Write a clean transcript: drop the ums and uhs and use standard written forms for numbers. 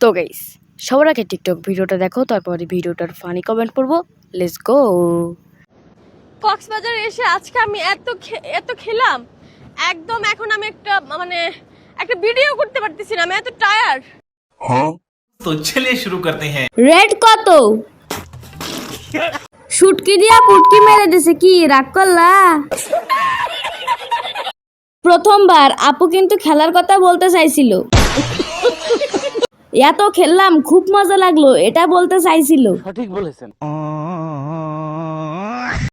তো গাইস সবার আগে টিকটক ভিডিওটা দেখো, তারপরে ভিডিওটার ফানি কমেন্ট করবো। Let's go. কক্সবাজারে এসে আজকে আমি এত খেলাম, একদম এখন আমি একটা ভিডিও করতে পারতেছি না, আমি এত টায়ার্ড। तो चलिए शुरू करते हैं। রেড কত? শুটকি দিয়া পুটকি মেরে দিছে, কি রাগ করলা? প্রথমবার আপু কিন্তু খেলার কথা বলতে চাইছিল, এত খেললাম খুব মজা লাগলো এটা বলতে চাইছিল। সঠিক বলেছেন।